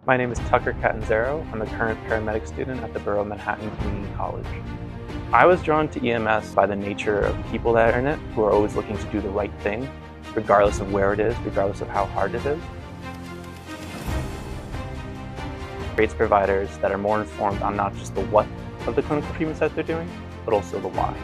My name is Tucker Catanzaro. I'm a current paramedic student at the Borough of Manhattan Community College. I was drawn to EMS by the nature of people that are in it, who are always looking to do the right thing, regardless of where it is, regardless of how hard it is. It creates providers that are more informed on not just the what of the clinical treatments that they're doing, but also the why.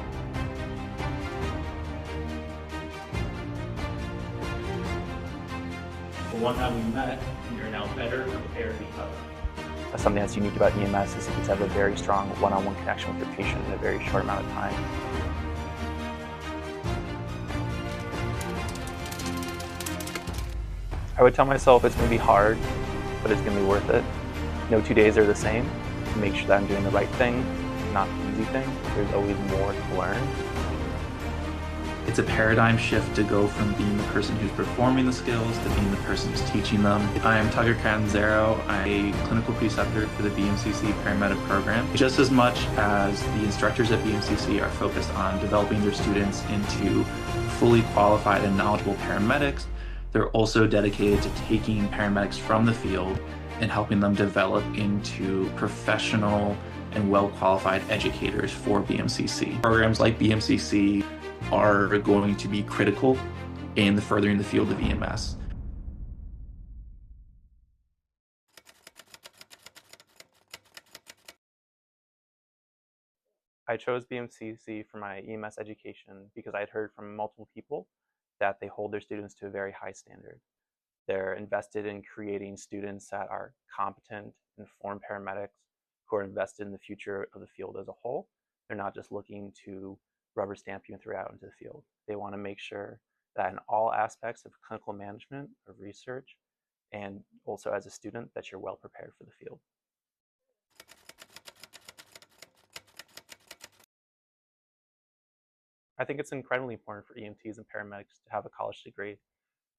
The one time we met, you're now better prepared than each other. Something that's unique about EMS is that you have a very strong one-on-one connection with your patient in a very short amount of time. I would tell myself it's going to be hard, but it's going to be worth it. No 2 days are the same. Make sure that I'm doing the right thing, not the easy thing. There's always more to learn. It's a paradigm shift to go from being the person who's performing the skills to being the person who's teaching them. I am Tucker Catanzaro. I'm a clinical preceptor for the BMCC Paramedic Program. Just as much as the instructors at BMCC are focused on developing their students into fully qualified and knowledgeable paramedics, they're also dedicated to taking paramedics from the field and helping them develop into professional and well-qualified educators for BMCC. Programs like BMCC are going to be critical in furthering the field of EMS. I chose BMCC for my EMS education because I had heard from multiple people that they hold their students to a very high standard. They're invested in creating students that are competent, informed paramedics who are invested in the future of the field as a whole. They're not just looking to rubber stamp you and throw out into the field. They want to make sure that in all aspects of clinical management, of research, and also as a student, that you're well prepared for the field. I think it's incredibly important for EMTs and paramedics to have a college degree.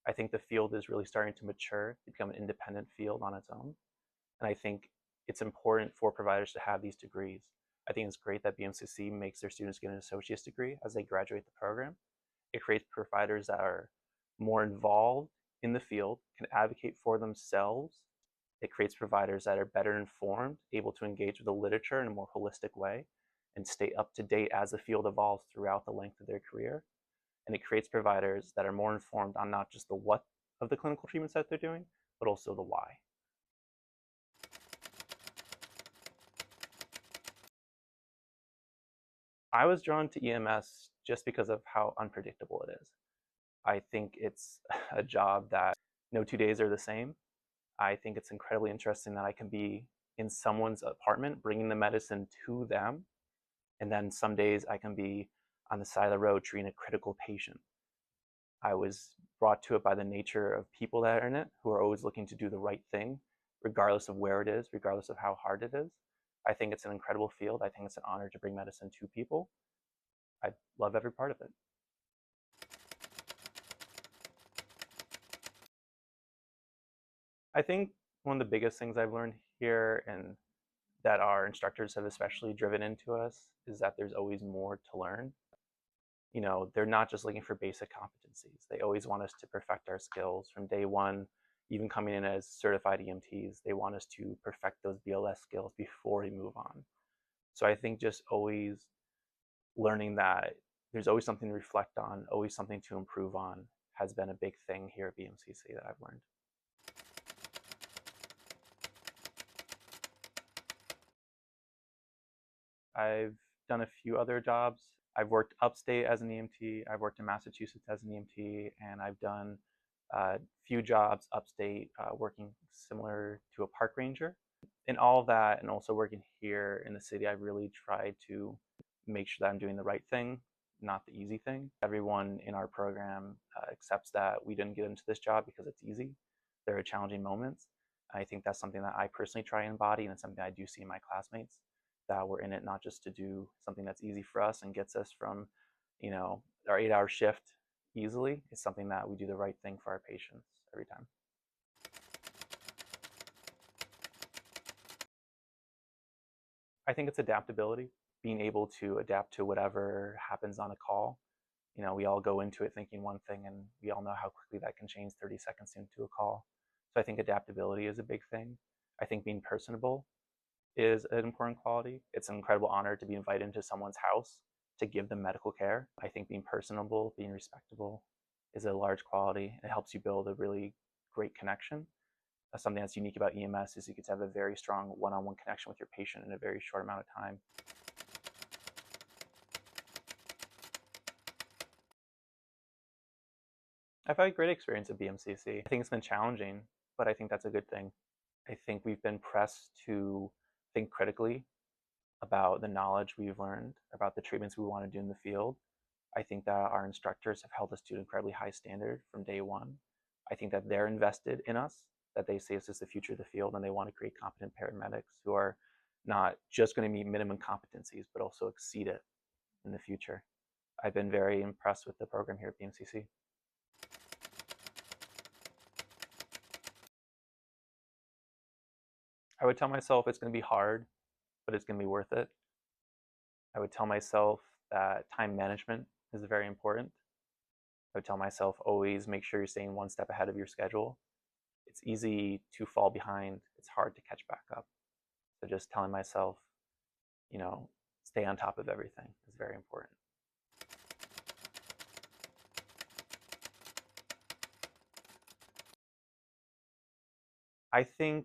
I think the field is really starting to mature, to become an independent field on its own. And I think it's important for providers to have these degrees. I think it's great that BMCC makes their students get an associate's degree as they graduate the program. It creates providers that are more involved in the field, can advocate for themselves. It creates providers that are better informed, able to engage with the literature in a more holistic way, and stay up to date as the field evolves throughout the length of their career. And it creates providers that are more informed on not just the what of the clinical treatments that they're doing, but also the why. I was drawn to EMS just because of how unpredictable it is. I think it's a job that no 2 days are the same. I think it's incredibly interesting that I can be in someone's apartment bringing the medicine to them, and then some days I can be on the side of the road treating a critical patient. I was brought to it by the nature of people that are in it, who are always looking to do the right thing, regardless of where it is, regardless of how hard it is. I think it's an incredible field. I think it's an honor to bring medicine to people. I love every part of it. I think one of the biggest things I've learned here, and that our instructors have especially driven into us, is that there's always more to learn. You know, they're not just looking for basic competencies. They always want us to perfect our skills from day one, even coming in as certified EMTs. They want us to perfect those BLS skills before we move on. So I think just always learning that there's always something to reflect on, always something to improve on, has been a big thing here at BMCC that I've learned. I've done a few other jobs. I've worked upstate as an EMT, I've worked in Massachusetts as an EMT, and I've done a few jobs upstate working similar to a park ranger. In all of that, and also working here in the city, I've really tried to make sure that I'm doing the right thing, not the easy thing. Everyone in our program accepts that we didn't get into this job because it's easy. There are challenging moments. I think that's something that I personally try and embody, and it's something I do see in my classmates, that we're in it not just to do something that's easy for us and gets us from, you know, our 8-hour shift easily. It's something that we do the right thing for our patients every time. I think it's adaptability, being able to adapt to whatever happens on a call. You know, we all go into it thinking one thing, and we all know how quickly that can change 30 seconds into a call. So I think adaptability is a big thing. I think being personable is an important quality. It's an incredible honor to be invited into someone's house to give them medical care. I think being personable, being respectable is a large quality. It helps you build a really great connection. Something that's unique about EMS is you get to have a very strong one-on-one connection with your patient in a very short amount of time. I've had a great experience at BMCC. I think it's been challenging, but I think that's a good thing. I think we've been pressed to think critically about the knowledge we've learned, about the treatments we want to do in the field. I think that our instructors have held us to an incredibly high standard from day one. I think that they're invested in us, that they see us as the future of the field, and they want to create competent paramedics who are not just going to meet minimum competencies, but also exceed it in the future. I've been very impressed with the program here at BMCC. I would tell myself it's going to be hard, but it's going to be worth it. I would tell myself that time management is very important. I would tell myself always make sure you're staying one step ahead of your schedule. It's easy to fall behind. It's hard to catch back up. So just telling myself, stay on top of everything is very important. I think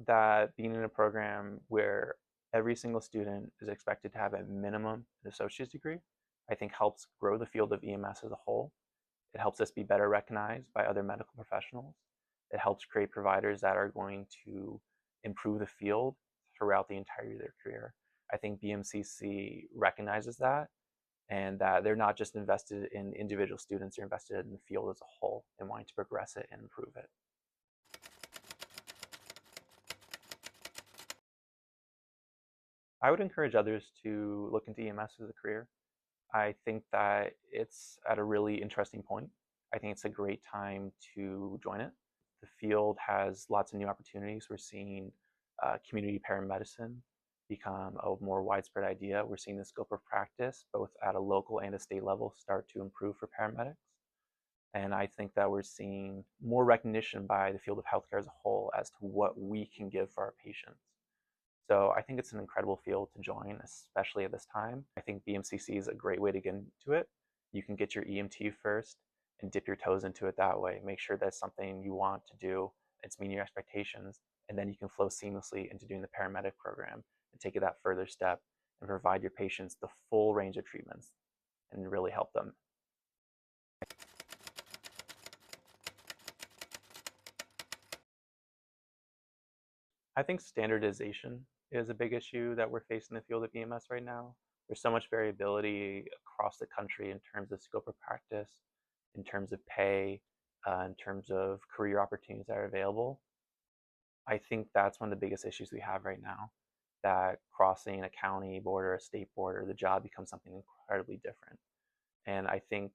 that being in a program where every single student is expected to have at minimum an associate's degree, I think helps grow the field of EMS as a whole. It helps us be better recognized by other medical professionals. It helps create providers that are going to improve the field throughout the entirety of their career. I think BMCC recognizes that, and that they're not just invested in individual students, they're invested in the field as a whole and wanting to progress it and improve it. I would encourage others to look into EMS as a career. I think that it's at a really interesting point. I think it's a great time to join it. The field has lots of new opportunities. We're seeing community paramedicine become a more widespread idea. We're seeing the scope of practice, both at a local and a state level, start to improve for paramedics. And I think that we're seeing more recognition by the field of healthcare as a whole as to what we can give for our patients. So I think it's an incredible field to join, especially at this time. I think BMCC is a great way to get into it. You can get your EMT first and dip your toes into it that way. Make sure that's something you want to do, it's meeting your expectations, and then you can flow seamlessly into doing the paramedic program and take it that further step and provide your patients the full range of treatments and really help them. I think standardization is a big issue that we're facing in the field of EMS right now. There's so much variability across the country in terms of scope of practice, in terms of pay, in terms of career opportunities that are available. I think that's one of the biggest issues we have right now, that crossing a county border, a state border, the job becomes something incredibly different. And I think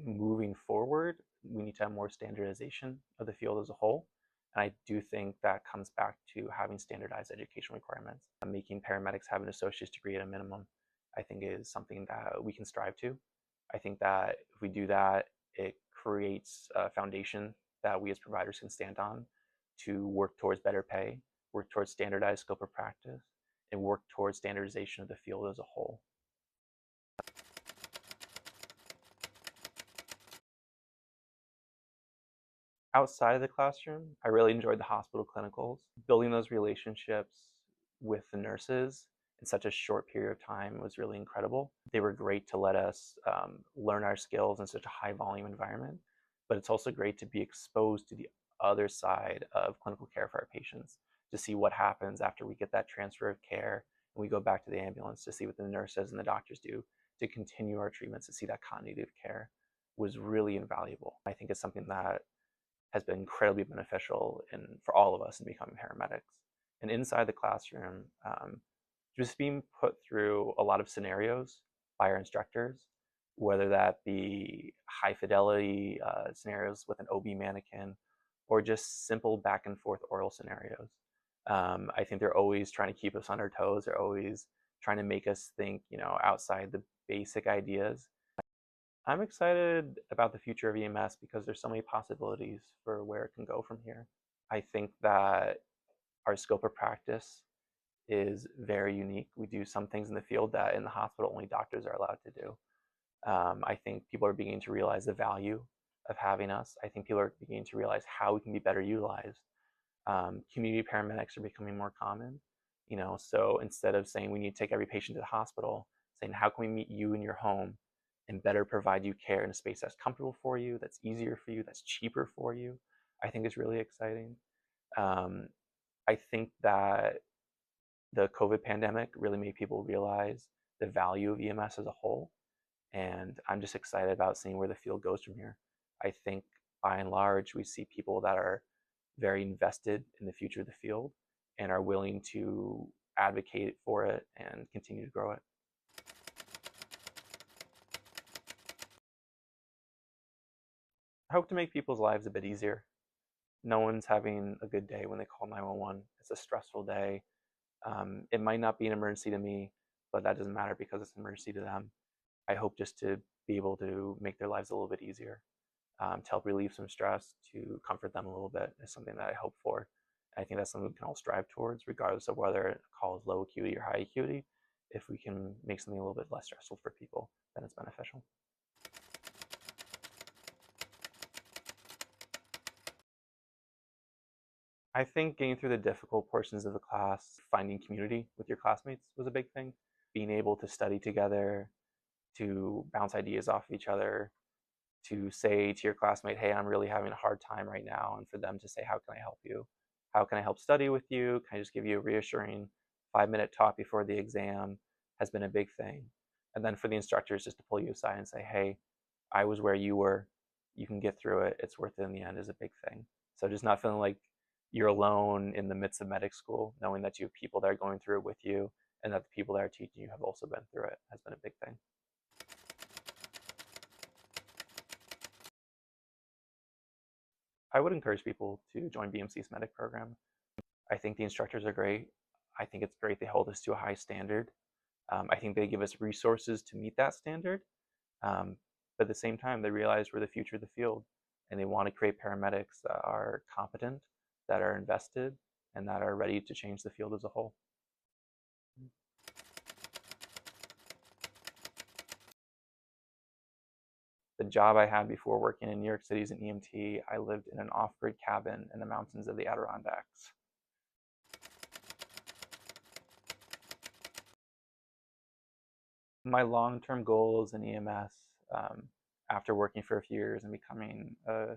moving forward, we need to have more standardization of the field as a whole. And I do think that comes back to having standardized education requirements. Making paramedics have an associate's degree at a minimum, I think is something that we can strive to. I think that if we do that, it creates a foundation that we as providers can stand on to work towards better pay, work towards standardized scope of practice, and work towards standardization of the field as a whole. Outside of the classroom, I really enjoyed the hospital clinicals. Building those relationships with the nurses in such a short period of time was really incredible. They were great to let us learn our skills in such a high volume environment, but it's also great to be exposed to the other side of clinical care for our patients, to see what happens after we get that transfer of care and we go back to the ambulance, to see what the nurses and the doctors do to continue our treatments, to see that continuity of care was really invaluable. I think it's something that has been incredibly beneficial for all of us in becoming paramedics. And inside the classroom, just being put through a lot of scenarios by our instructors, whether that be high fidelity scenarios with an OB mannequin, or just simple back and forth oral scenarios. I think they're always trying to keep us on our toes. They're always trying to make us think, outside the basic ideas. I'm excited about the future of EMS because there's so many possibilities for where it can go from here. I think that our scope of practice is very unique. We do some things in the field that in the hospital only doctors are allowed to do. I think people are beginning to realize the value of having us. I think people are beginning to realize how we can be better utilized. Community paramedics are becoming more common. So instead of saying we need to take every patient to the hospital, saying how can we meet you in your home and better provide you care in a space that's comfortable for you, that's easier for you, that's cheaper for you, I think is really exciting. I think that the COVID pandemic really made people realize the value of EMS as a whole. And I'm just excited about seeing where the field goes from here. I think by and large, we see people that are very invested in the future of the field and are willing to advocate for it and continue to grow it. I hope to make people's lives a bit easier. No one's having a good day when they call 911. It's a stressful day. It might not be an emergency to me, but that doesn't matter because it's an emergency to them. I hope just to be able to make their lives a little bit easier, to help relieve some stress, to comfort them a little bit is something that I hope for. I think that's something we can all strive towards, regardless of whether a call is low acuity or high acuity. If we can make something a little bit less stressful for people, then it's beneficial. I think getting through the difficult portions of the class, finding community with your classmates was a big thing. Being able to study together, to bounce ideas off of each other, to say to your classmate, hey, I'm really having a hard time right now, and for them to say, how can I help you? How can I help study with you? Can I just give you a reassuring 5-minute talk before the exam has been a big thing. And then for the instructors just to pull you aside and say, hey, I was where you were. You can get through it. It's worth it in the end is a big thing. So just not feeling like you're alone in the midst of medic school, knowing that you have people that are going through it with you and that the people that are teaching you have also been through it has been a big thing. I would encourage people to join BMC's medic program. I think the instructors are great. I think it's great they hold us to a high standard. I think they give us resources to meet that standard. But at the same time, they realize we're the future of the field and they want to create paramedics that are competent, that are invested, and that are ready to change the field as a whole. The job I had before working in New York City as an EMT, I lived in an off-grid cabin in the mountains of the Adirondacks. My long-term goal as an EMS, after working for a few years and becoming a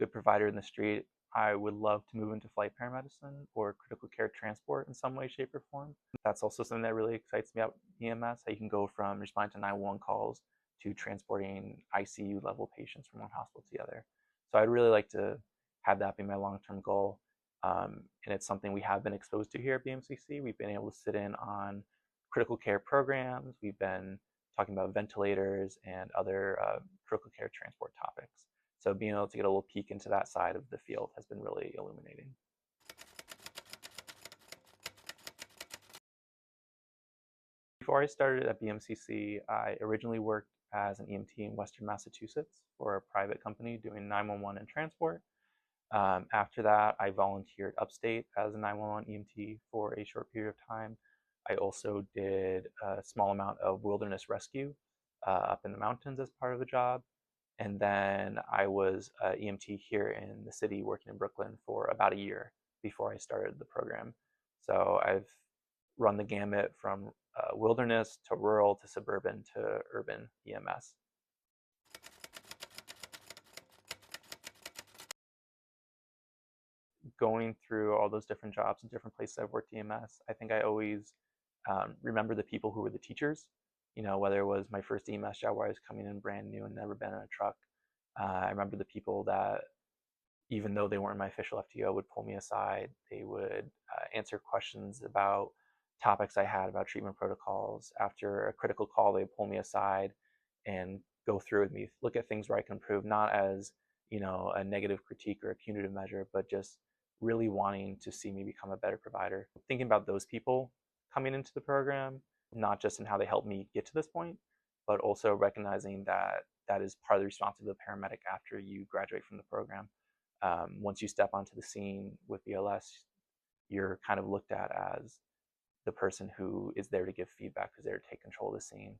good provider in the street, I would love to move into flight paramedicine or critical care transport in some way, shape, or form. That's also something that really excites me about EMS, how you can go from responding to 911 calls to transporting ICU level patients from one hospital to the other. So I'd really like to have that be my long-term goal. And it's something we have been exposed to here at BMCC. We've been able to sit in on critical care programs. We've been talking about ventilators and other critical care transport topics. So being able to get a little peek into that side of the field has been really illuminating. Before I started at BMCC, I originally worked as an EMT in Western Massachusetts for a private company doing 911 and transport. After that, I volunteered upstate as a 911 EMT for a short period of time. I also did a small amount of wilderness rescue up in the mountains as part of the job. And then I was an EMT here in the city working in Brooklyn for about a year before I started the program. So I've run the gamut from wilderness to rural to suburban to urban EMS. Going through all those different jobs and different places I've worked EMS, I think I always remember the people who were the teachers. Whether it was my first EMS job where I was coming in brand new and never been in a truck. I remember the people that, even though they weren't my official FTO, would pull me aside. They would answer questions about topics I had about treatment protocols. After a critical call, they'd pull me aside and go through with me, look at things where I can improve, not as a negative critique or a punitive measure, but just really wanting to see me become a better provider. Thinking about those people coming into the program, not just in how they helped me get to this point, but also recognizing that that is part of the responsibility of the paramedic after you graduate from the program. Once you step onto the scene with BLS, you're kind of looked at as the person who is there to give feedback, who's there to take control of the scene.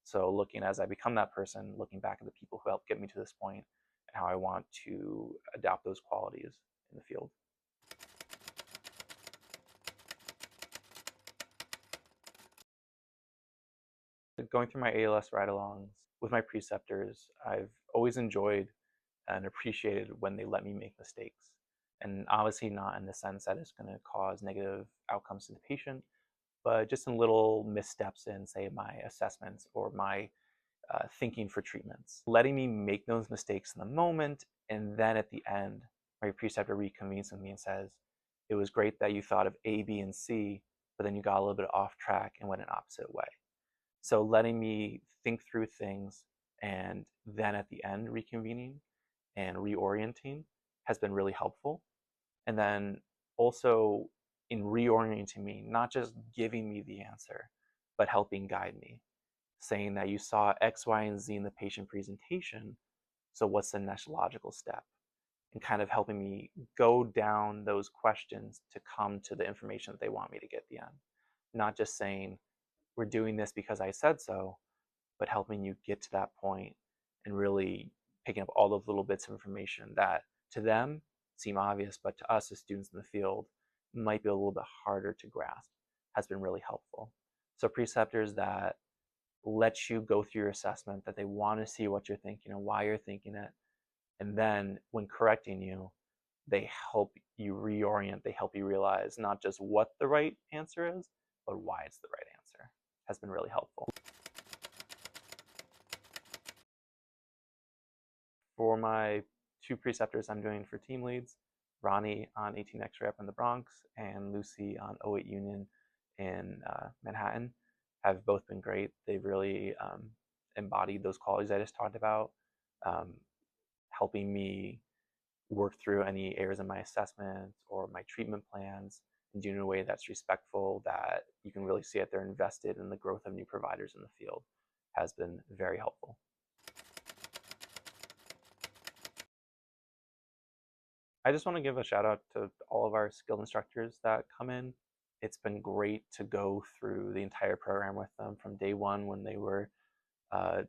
So looking as I become that person, looking back at the people who helped get me to this point and how I want to adopt those qualities in the field. Going through my ALS ride-alongs with my preceptors, I've always enjoyed and appreciated when they let me make mistakes. And obviously not in the sense that it's going to cause negative outcomes to the patient, but just in little missteps in, say, my assessments or my thinking for treatments. Letting me make those mistakes in the moment, and then at the end, my preceptor reconvenes with me and says, it was great that you thought of A, B, and C, but then you got a little bit off track and went an opposite way. So letting me think through things and then at the end reconvening and reorienting has been really helpful. And then also in reorienting me, not just giving me the answer, but helping guide me, saying that you saw X, Y, and Z in the patient presentation, so what's the next logical step? And kind of helping me go down those questions to come to the information that they want me to get at the end. Not just saying, we're doing this because I said so, but helping you get to that point and really picking up all those little bits of information that to them seem obvious, but to us as students in the field might be a little bit harder to grasp, has been really helpful. So preceptors that let you go through your assessment, that they want to see what you're thinking and why you're thinking it, and then when correcting you, they help you reorient, they help you realize not just what the right answer is, but why it's the right answer, has been really helpful. For my two preceptors I'm doing for team leads, Ronnie on 18 X-ray up in the Bronx and Lucy on 08 Union in Manhattan, have both been great. They've really embodied those qualities I just talked about, helping me work through any errors in my assessments or my treatment plans and do it in a way that's respectful, that you can really see that they're invested in the growth of new providers in the field, has been very helpful. I just want to give a shout out to all of our skilled instructors that come in. It's been great to go through the entire program with them from day one when they were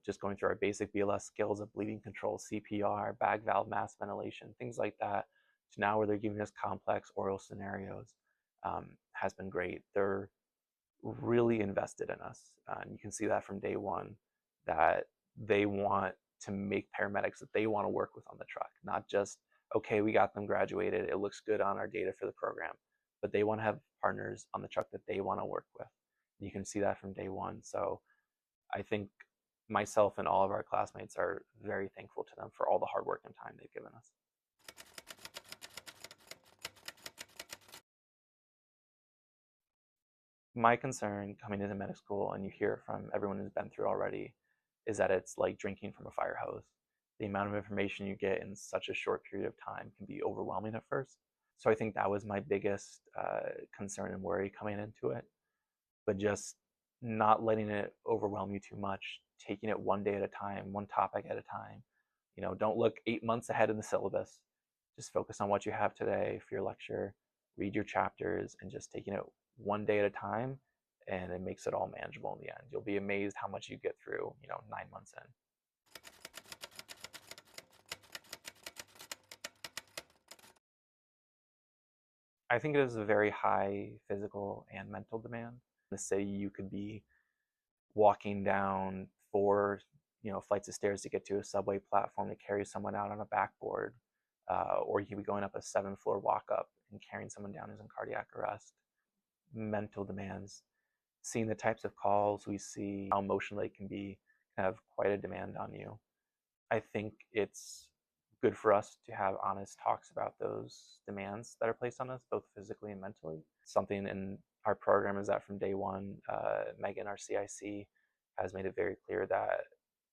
just going through our basic BLS skills of bleeding control, CPR, bag valve mask ventilation, things like that, to now where they're giving us complex oral scenarios, has been great. They're really invested in us. And you can see that from day one, that they want to make paramedics that they want to work with on the truck, not just, okay, we got them graduated, it looks good on our data for the program, but they want to have partners on the truck that they want to work with. You can see that from day one. So I think myself and all of our classmates are very thankful to them for all the hard work and time they've given us. My concern coming into medical school, and you hear it from everyone who's been through already, is that it's like drinking from a fire hose. The amount of information you get in such a short period of time can be overwhelming at first. So I think that was my biggest concern and worry coming into it. But just not letting it overwhelm you too much, taking it one day at a time, one topic at a time. You know, don't look 8 months ahead in the syllabus. Just focus on what you have today for your lecture, read your chapters, and just taking it one day at a time, and it makes it all manageable in the end. You'll be amazed how much you get through, 9 months in. I think it is a very high physical and mental demand. Let's say you could be walking down 4 flights of stairs to get to a subway platform to carry someone out on a backboard, or you could be going up a 7th-floor walk-up and carrying someone down who's in cardiac arrest. Mental demands, seeing the types of calls we see, how emotional they can be, have quite a demand on you. I think it's good for us to have honest talks about those demands that are placed on us, both physically and mentally. Something in our program is that from day one, Megan, our CIC, has made it very clear that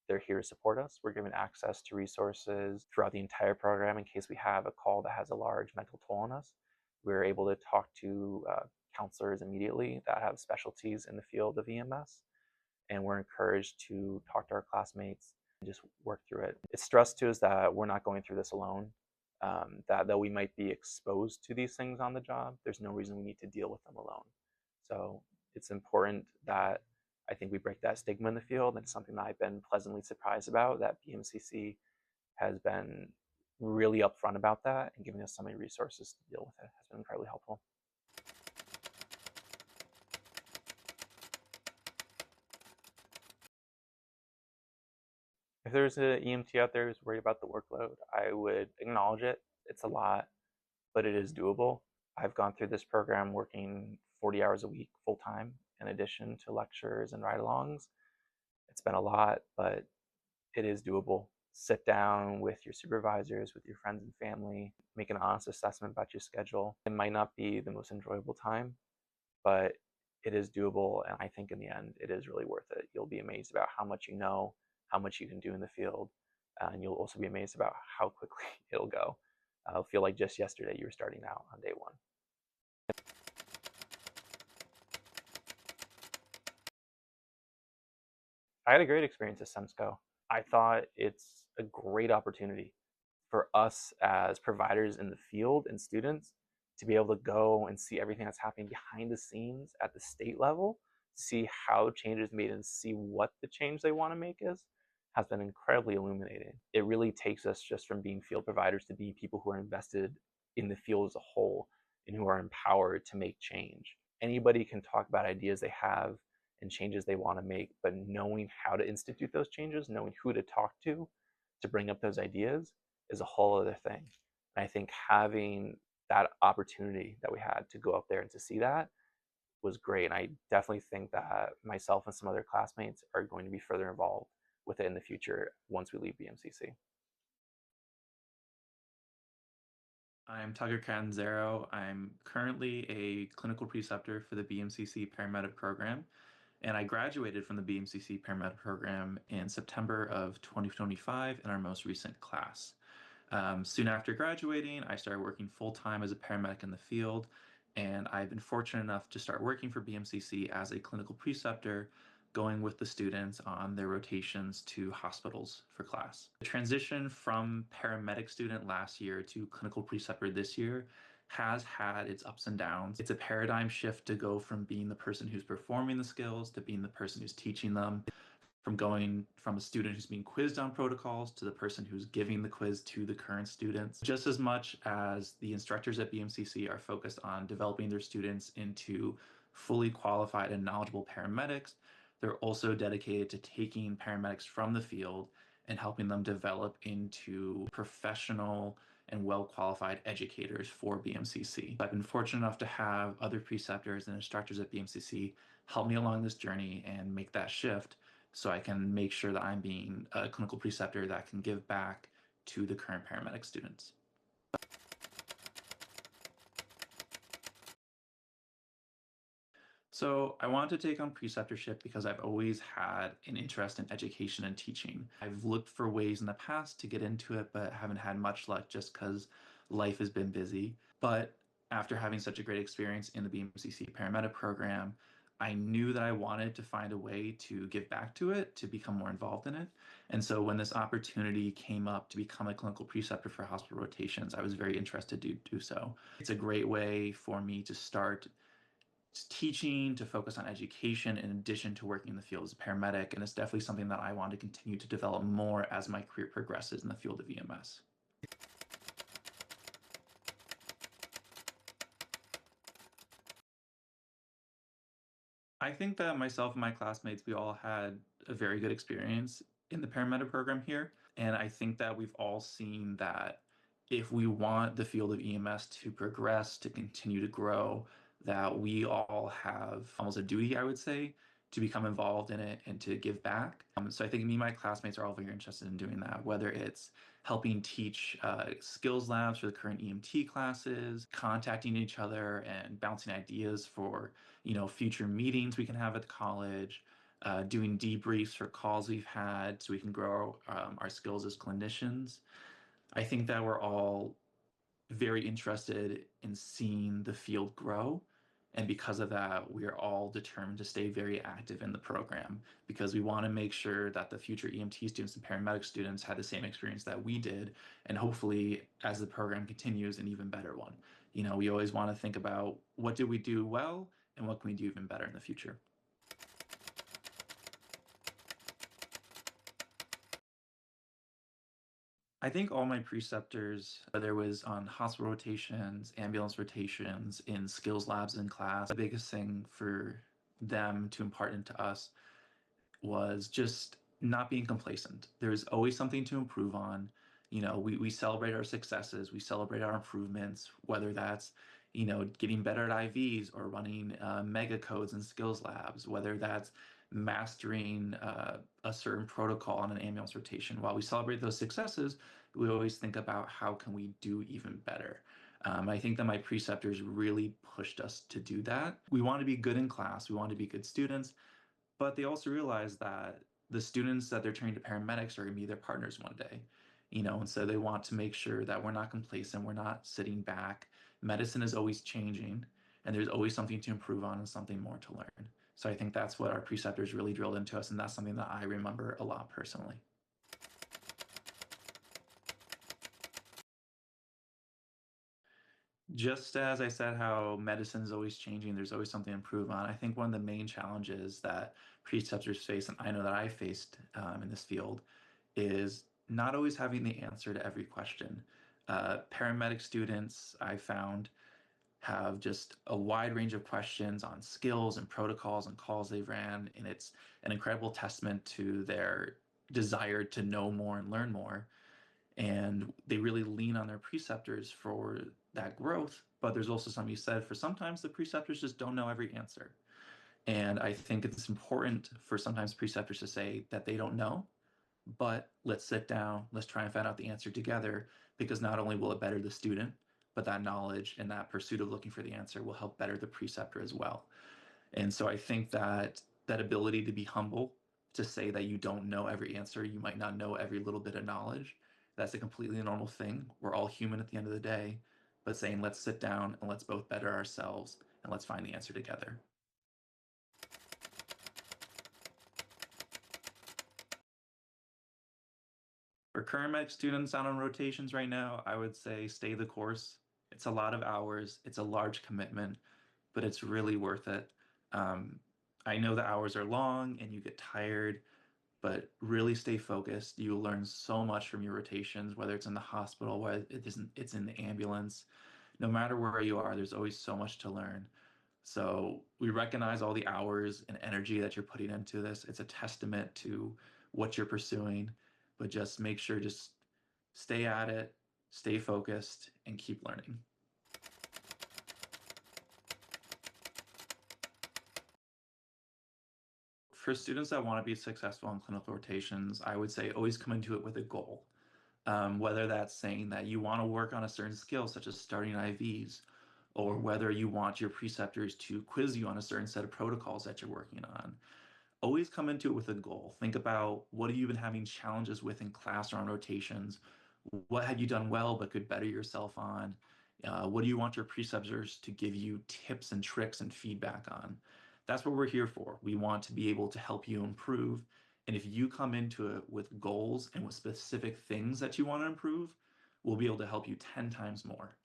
they're here to support us. We're given access to resources throughout the entire program in case we have a call that has a large mental toll on us. We're able to talk to counselors immediately that have specialties in the field of EMS, and we're encouraged to talk to our classmates and just work through it. It's stressed to us that we're not going through this alone. that though we might be exposed to these things on the job, there's no reason we need to deal with them alone. So it's important that I think we break that stigma in the field, and something that I've been pleasantly surprised about, that BMCC has been really upfront about that and giving us so many resources to deal with it has been incredibly helpful. If there's an EMT out there who's worried about the workload, I would acknowledge it. It's a lot, but it is doable. I've gone through this program working 40 hours a week full time in addition to lectures and ride alongs. It's been a lot, but it is doable. Sit down with your supervisors, with your friends and family, make an honest assessment about your schedule. It might not be the most enjoyable time, but it is doable. And I think in the end, it is really worth it. You'll be amazed about how much you know, how much you can do in the field. And you'll also be amazed about how quickly it'll go. It'll feel like just yesterday you were starting out on day one. I had a great experience at SEMSCO. I thought it's a great opportunity for us as providers in the field and students to be able to go and see everything that's happening behind the scenes at the state level, see how change is made and see what the change they want to make is, has been incredibly illuminating. It really takes us just from being field providers to be people who are invested in the field as a whole and who are empowered to make change. Anybody can talk about ideas they have and changes they want to make, but knowing how to institute those changes, knowing who to talk to bring up those ideas is a whole other thing. And I think having that opportunity that we had to go up there and to see that was great. And I definitely think that myself and some other classmates are going to be further involved with it in the future once we leave BMCC. I'm Preceptor Catanzaro. I'm currently a clinical preceptor for the BMCC Paramedic Program, and I graduated from the BMCC Paramedic Program in September of 2025 in our most recent class. Soon after graduating, I started working full-time as a paramedic in the field, and I've been fortunate enough to start working for BMCC as a clinical preceptor, going with the students on their rotations to hospitals for class. The transition from paramedic student last year to clinical preceptor this year has had its ups and downs. It's a paradigm shift to go from being the person who's performing the skills to being the person who's teaching them, from going from a student who's being quizzed on protocols to the person who's giving the quiz to the current students. Just as much as the instructors at BMCC are focused on developing their students into fully qualified and knowledgeable paramedics, they're also dedicated to taking paramedics from the field and helping them develop into professional and well-qualified educators for BMCC. I've been fortunate enough to have other preceptors and instructors at BMCC help me along this journey and make that shift, so I can make sure that I'm being a clinical preceptor that can give back to the current paramedic students. So I wanted to take on preceptorship because I've always had an interest in education and teaching. I've looked for ways in the past to get into it, but haven't had much luck just because life has been busy. But after having such a great experience in the BMCC Paramedic Program, I knew that I wanted to find a way to give back to it, to become more involved in it. And so when this opportunity came up to become a clinical preceptor for hospital rotations, I was very interested to do so. It's a great way for me to start teaching, to focus on education in addition to working in the field as a paramedic, and it's definitely something that I want to continue to develop more as my career progresses in the field of EMS. I think that myself and my classmates, we all had a very good experience in the paramedic program here. And I think that we've all seen that if we want the field of EMS to progress, to continue to grow, that we all have almost a duty, I would say, to become involved in it and to give back. So I think me and my classmates are all very interested in doing that, whether it's helping teach skills labs for the current EMT classes, contacting each other and bouncing ideas for future meetings we can have at the college, doing debriefs for calls we've had so we can grow our skills as clinicians. I think that we're all very interested in seeing the field grow And because of that, we are all determined to stay very active in the program because we want to make sure that the future EMT students and paramedic students had the same experience that we did. And hopefully, as the program continues, an even better one. We always want to think about what did we do well and what can we do even better in the future. I think all my preceptors, whether it was on hospital rotations, ambulance rotations, in skills labs in class, the biggest thing for them to impart into us was just not being complacent. There's always something to improve on. We celebrate our successes, we celebrate our improvements, whether that's, getting better at IVs or running mega codes and skills labs, whether that's mastering a certain protocol on an ambulance rotation. While we celebrate those successes, we always think about how can we do even better. I think that my preceptors really pushed us to do that. We want to be good in class, we want to be good students, but they also realize that the students that they're training to paramedics are going to be their partners one day, and so they want to make sure that we're not complacent, we're not sitting back. Medicine is always changing, and there's always something to improve on and something more to learn. So I think that's what our preceptors really drilled into us, and that's something that I remember a lot personally. Just as I said, how medicine is always changing, there's always something to improve on. I think one of the main challenges that preceptors face, and I know that I faced in this field, is not always having the answer to every question. Paramedic students, I found, have just a wide range of questions on skills and protocols and calls they've ran, and it's an incredible testament to their desire to know more and learn more, and they really lean on their preceptors for that growth. But there's also something you said for sometimes the preceptors just don't know every answer. And I think it's important for sometimes preceptors to say that they don't know, but let's sit down, let's try and find out the answer together, because not only will it better the student, but that knowledge and that pursuit of looking for the answer will help better the preceptor as well. And so I think that that ability to be humble, to say that you don't know every answer, you might not know every little bit of knowledge, that's a completely normal thing. We're all human at the end of the day, but saying let's sit down and let's both better ourselves and let's find the answer together. For current med students out on rotations right now, I would say stay the course. It's a lot of hours, it's a large commitment, but it's really worth it. Um, I know the hours are long and you get tired, but really stay focused. You'll learn so much from your rotations, whether it's in the hospital, whether it's in the ambulance. No matter where you are, there's always so much to learn. So we recognize all the hours and energy that you're putting into this. It's a testament to what you're pursuing, but just make sure just stay at it, stay focused, and keep learning. For students that want to be successful in clinical rotations, I would say always come into it with a goal. Whether that's saying that you want to work on a certain skill, such as starting IVs, or whether you want your preceptors to quiz you on a certain set of protocols that you're working on. Always come into it with a goal. Think about what have you been having challenges with in class or on rotations? What have you done well but could better yourself on? What do you want your preceptors to give you tips and tricks and feedback on? That's what we're here for. We want to be able to help you improve. And if you come into it with goals and with specific things that you want to improve, we'll be able to help you 10 times more.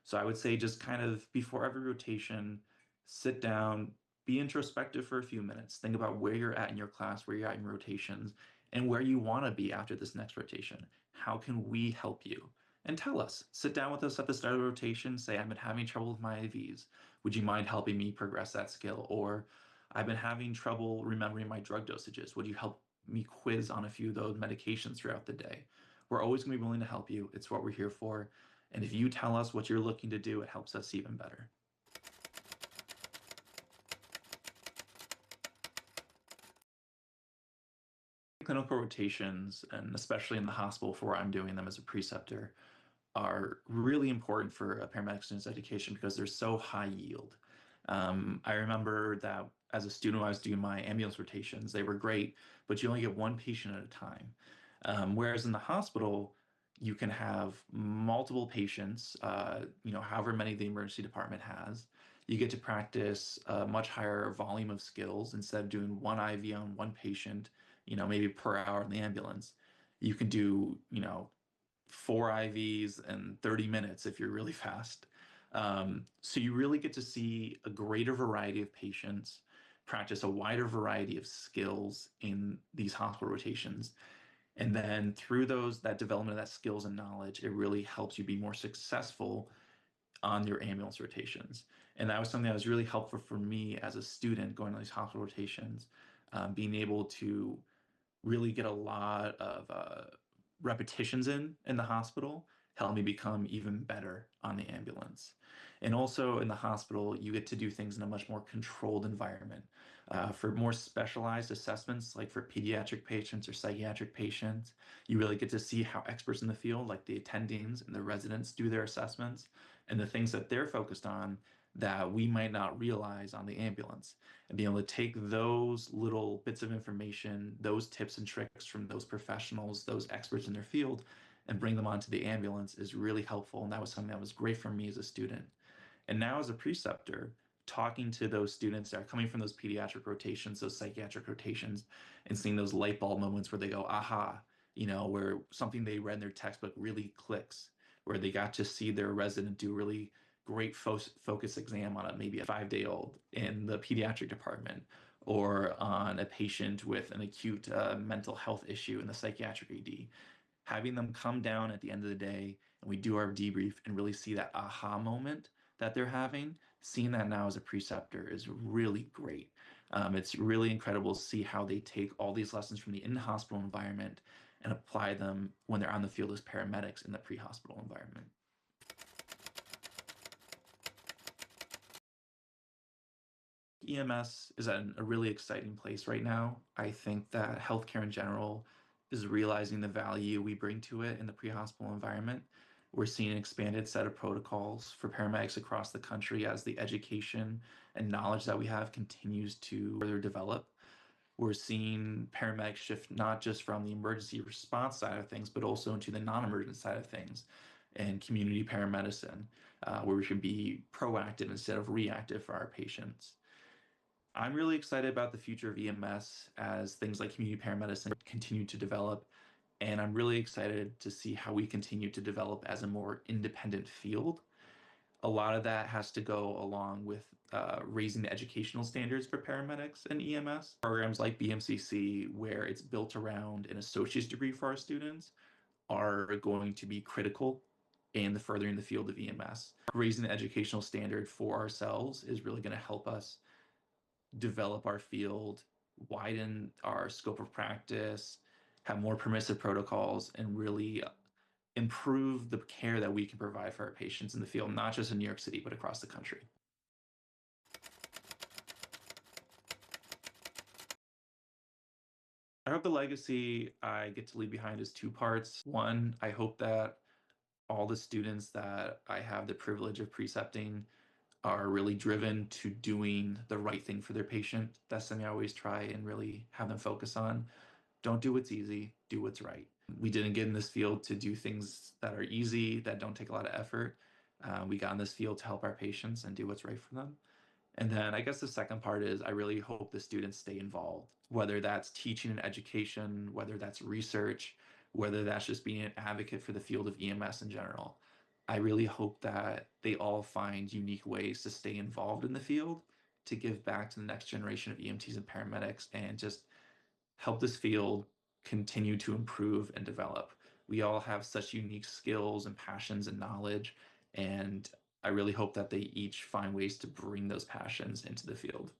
So I would say just kind of before every rotation, sit down, be introspective for a few minutes. Think about where you're at in your class, where you're at in rotations, and where you want to be after this next rotation. How can we help you? And tell us. Sit down with us at the start of the rotation. Say, I've been having trouble with my IVs. Would you mind helping me progress that skill? Or I've been having trouble remembering my drug dosages. Would you help me quiz on a few of those medications throughout the day? We're always going to be willing to help you. It's what we're here for. And if you tell us what you're looking to do, it helps us even better. Clinical rotations, and especially in the hospital for where I'm doing them as a preceptor, are really important for a paramedic student's education because they're so high yield. I remember that as a student, when I was doing my ambulance rotations, they were great, but you only get one patient at a time. Whereas in the hospital, you can have multiple patients, however many the emergency department has. You get to practice a much higher volume of skills instead of doing one IV on one patient, maybe per hour in the ambulance. You can do, four IVs in 30 minutes if you're really fast. So you really get to see a greater variety of patients, practice a wider variety of skills in these hospital rotations. And then through that development of that skills and knowledge, it really helps you be more successful on your ambulance rotations. And that was something that was really helpful for me as a student going on these hospital rotations, being able to really get a lot of repetitions in the hospital, helped me become even better on the ambulance. And also in the hospital, you get to do things in a much more controlled environment. For more specialized assessments, like for pediatric patients or psychiatric patients, you really get to see how experts in the field, like the attendings and the residents, do their assessments and the things that they're focused on that we might not realize on the ambulance, and being able to take those little bits of information, those tips and tricks from those professionals, those experts in their field, and bring them onto the ambulance is really helpful. And that was something that was great for me as a student. And now as a preceptor, talking to those students that are coming from those pediatric rotations, those psychiatric rotations, and seeing those light bulb moments where they go, aha, where something they read in their textbook really clicks, where they got to see their resident do really great focus exam on maybe a 5-day-old in the pediatric department, or on a patient with an acute mental health issue in the psychiatric ED. Having them come down at the end of the day and we do our debrief and really see that aha moment that they're having, seeing that now as a preceptor is really great. It's really incredible to see how they take all these lessons from the in-hospital environment and apply them when they're on the field as paramedics in the pre-hospital environment. EMS is at a really exciting place right now. I think that healthcare in general is realizing the value we bring to it in the pre-hospital environment. We're seeing an expanded set of protocols for paramedics across the country as the education and knowledge that we have continues to further develop. We're seeing paramedics shift not just from the emergency response side of things, but also into the non-emergent side of things and community paramedicine, where we should be proactive instead of reactive for our patients. I'm really excited about the future of EMS as things like community paramedicine continue to develop, and I'm really excited to see how we continue to develop as a more independent field. A lot of that has to go along with raising the educational standards for paramedics and EMS. Programs like BMCC, where it's built around an associate's degree for our students, are going to be critical in the furthering the field of EMS. Raising the educational standard for ourselves is really going to help us develop our field, widen our scope of practice, have more permissive protocols, and really improve the care that we can provide for our patients in the field, not just in New York City, but across the country. I hope the legacy I get to leave behind is two parts. One, I hope that all the students that I have the privilege of precepting are really driven to doing the right thing for their patient. That's something I always try and really have them focus on. Don't do what's easy, do what's right. We didn't get in this field to do things that are easy, that don't take a lot of effort. We got in this field to help our patients and do what's right for them. And then I guess the second part is I really hope the students stay involved, whether that's teaching and education, whether that's research, whether that's just being an advocate for the field of EMS in general. I really hope that they all find unique ways to stay involved in the field, to give back to the next generation of EMTs and paramedics, and just help this field continue to improve and develop. We all have such unique skills and passions and knowledge, and I really hope that they each find ways to bring those passions into the field.